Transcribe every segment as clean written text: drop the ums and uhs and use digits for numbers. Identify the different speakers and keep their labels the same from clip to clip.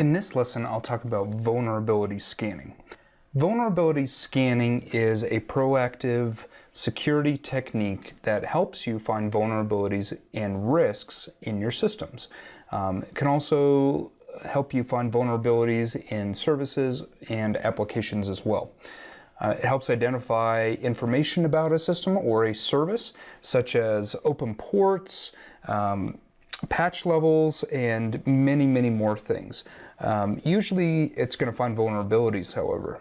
Speaker 1: In this lesson, I'll talk about vulnerability scanning. Vulnerability scanning is a proactive security technique that helps you find vulnerabilities and risks in your systems. It can also help you find vulnerabilities in services and applications as well. It helps identify information about a system or a service, such as open ports, patch levels, and many more things. Usually it's going to find vulnerabilities, however.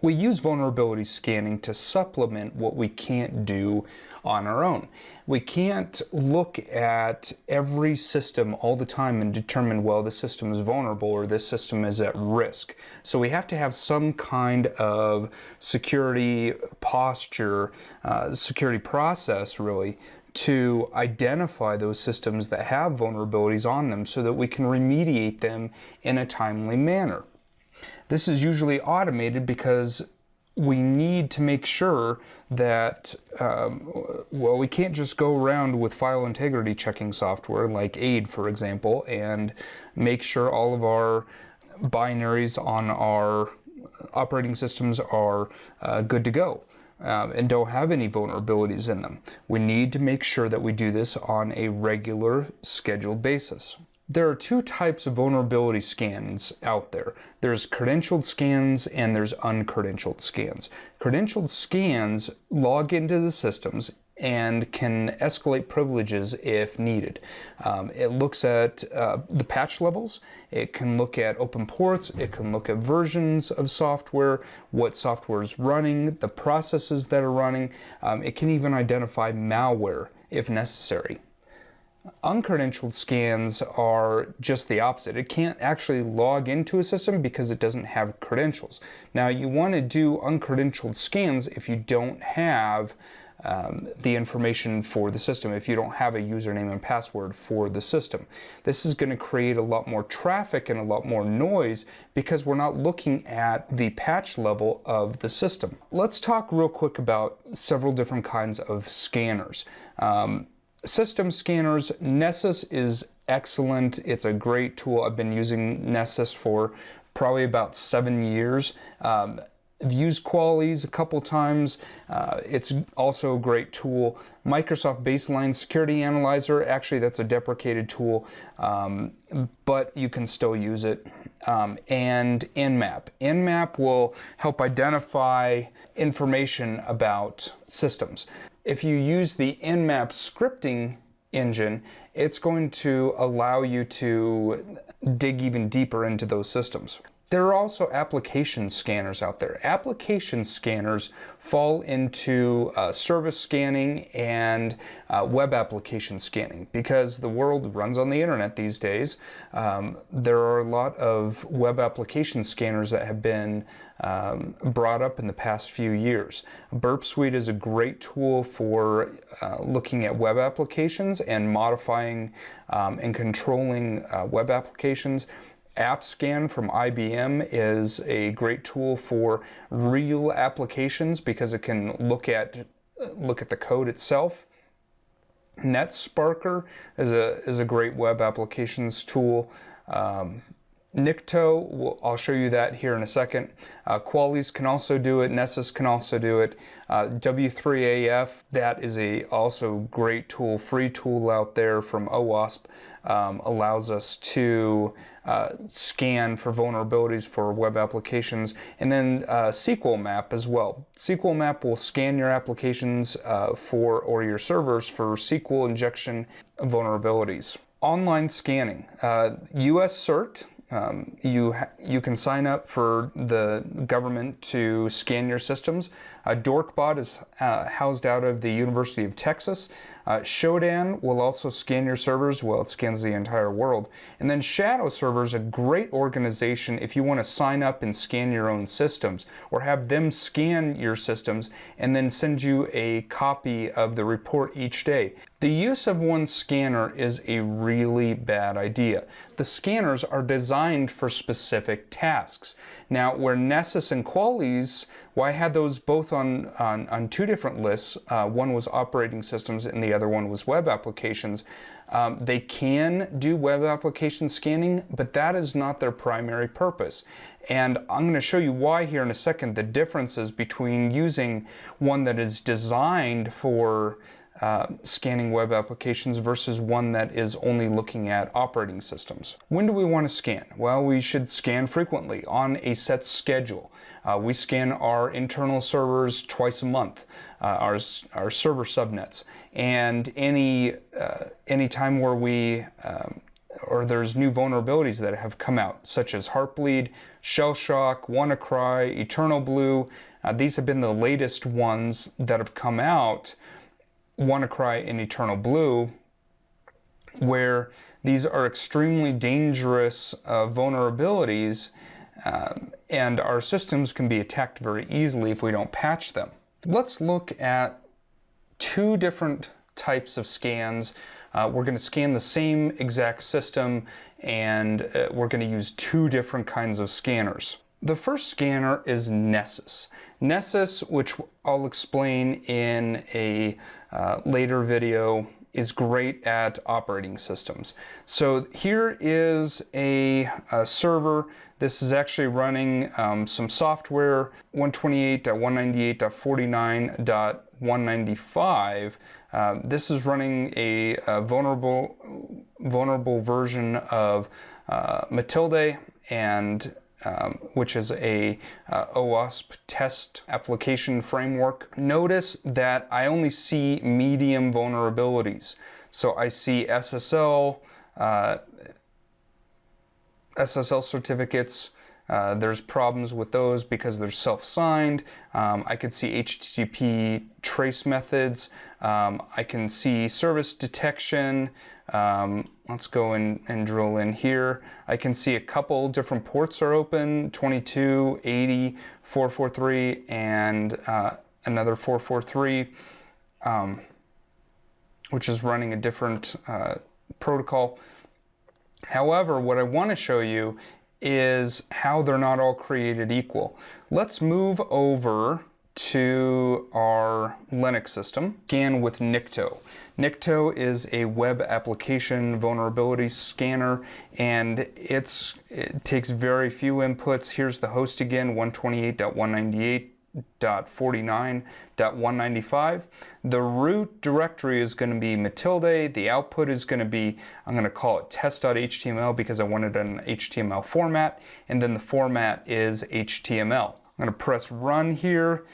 Speaker 1: We use vulnerability scanning to supplement what we can't do on our own. We can't look at every system all the time and determine, well, this system is vulnerable or this system is at risk. So we have to have some kind of security posture, security process really, to identify those systems that have vulnerabilities on them so that we can remediate them in a timely manner. This is usually automated because we need to make sure that, well, we can't just go around with file integrity checking software like AID, for example, and make sure all of our binaries on our operating systems are good to go. And don't have any vulnerabilities in them. We need to make sure that we do this on a regular, scheduled basis. There are two types of vulnerability scans out there. There's credentialed scans and there's uncredentialed scans. Credentialed scans log into the systems and can escalate privileges if needed. It looks at the patch levels, it can look at open ports, it can look at versions of software, what software is running, the processes that are running. It can even identify malware if necessary. Uncredentialed scans are just the opposite. It can't actually log into a system because it doesn't have credentials. Now, you want to do uncredentialed scans if you don't have the information for the system, if you don't have a username and password for the system. This is going to create a lot more traffic and a lot more noise because we're not looking at the patch level of the system. Let's talk real quick about several different kinds of scanners. System scanners, Nessus is excellent. It's a great tool. I've been using Nessus for probably about 7 years. I've used Qualys a couple times. It's also a great tool. Microsoft Baseline Security Analyzer, actually that's a deprecated tool, but you can still use it. And Nmap. Nmap will help identify information about systems. If you use the Nmap scripting engine, it's going to allow you to dig even deeper into those systems. There are also application scanners out there. Application scanners fall into service scanning and web application scanning because the world runs on the internet these days. There are a lot of web application scanners that have been brought up in the past few years. Burp Suite is a great tool for looking at web applications and modifying and controlling web applications. AppScan from IBM is a great tool for real applications because it can look at the code itself. NetSparker is a great web applications tool. Nikto, I'll show you that here in a second. Qualys can also do it. Nessus can also do it. W3AF, that is also great tool, free tool out there from OWASP. Allows us to scan for vulnerabilities for web applications. And then SQL Map as well. SQL Map will scan your applications or your servers for SQL injection vulnerabilities. Online scanning, US CERT. You can sign up for the government to scan your systems. Dorkbot is housed out of the University of Texas. Shodan will also scan your servers. Well, it scans the entire world. And then Shadow Server is a great organization if you want to sign up and scan your own systems or have them scan your systems and then send you a copy of the report each day. The use of one scanner is a really bad idea. The scanners are designed for specific tasks. Now, where Nessus and Qualys Well, I had those both on two different lists. One was operating systems and the other one was web applications. They can do web application scanning, but that is not their primary purpose. And I'm going to show you why here in a second, the differences between using one that is designed for scanning web applications versus one that is only looking at operating systems. When do we want to scan? Well, we should scan frequently on a set schedule. We scan our internal servers twice a month, our server subnets, and any time where we or there's new vulnerabilities that have come out, such as Heartbleed, Shellshock, WannaCry, Eternal Blue. These have been the latest ones that have come out. WannaCry and Eternal Blue, where these are extremely dangerous vulnerabilities, and our systems can be attacked very easily if we don't patch them. Let's look at two different types of scans. We're going to scan the same exact system, and we're going to use two different kinds of scanners. The first scanner is Nessus. Nessus, which I'll explain in a later video, is great at operating systems. So here is a server. This is actually running some software, 128.198.49.195. This is running a vulnerable version of Matilde, and which is a OWASP test application framework. Notice that I only see medium vulnerabilities. So I see SSL certificates. There's problems with those because they're self-signed. I could see HTTP trace methods. I can see service detection. Let's go and drill in here. I can see a couple different ports are open, 22, 80, 443, and another 443, which is running a different protocol. However, what I want to show you is how they're not all created equal. Let's move over to our Linux system. Scan with Nikto. Nikto is a web application vulnerability scanner, and it takes very few inputs. Here's the host again, 128.198.49.195. The root directory is going to be Matilde. The output is going to be, I'm going to call it test.html because I want it in an HTML format, and then the format is HTML. I'm going to press run here.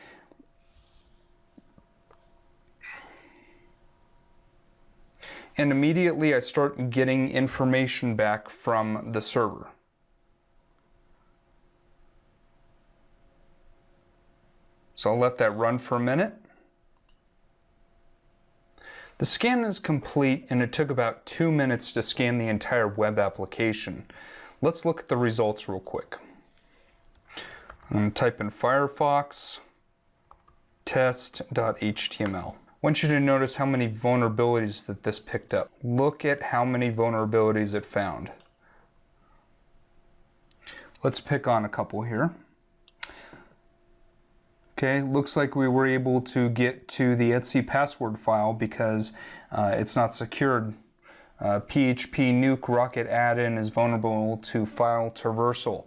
Speaker 1: And immediately I start getting information back from the server. So I'll let that run for a minute. The scan is complete, and it took about 2 minutes to scan the entire web application. Let's look at the results real quick. I'm going to type in Firefox test.html. I want you to notice how many vulnerabilities that this picked up. Look at how many vulnerabilities it found. Let's pick on a couple here. Okay, looks like we were able to get to the etc password file because it's not secured. PHP nuke rocket add-in is vulnerable to file traversal,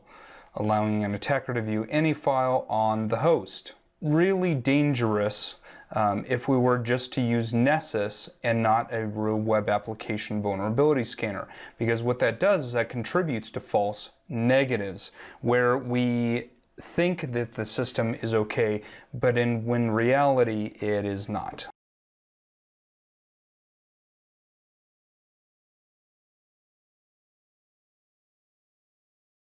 Speaker 1: allowing an attacker to view any file on the host. Really dangerous if we were just to use Nessus and not a real web application vulnerability scanner, because what that does is that contributes to false negatives, where we think that the system is okay, but when reality it is not.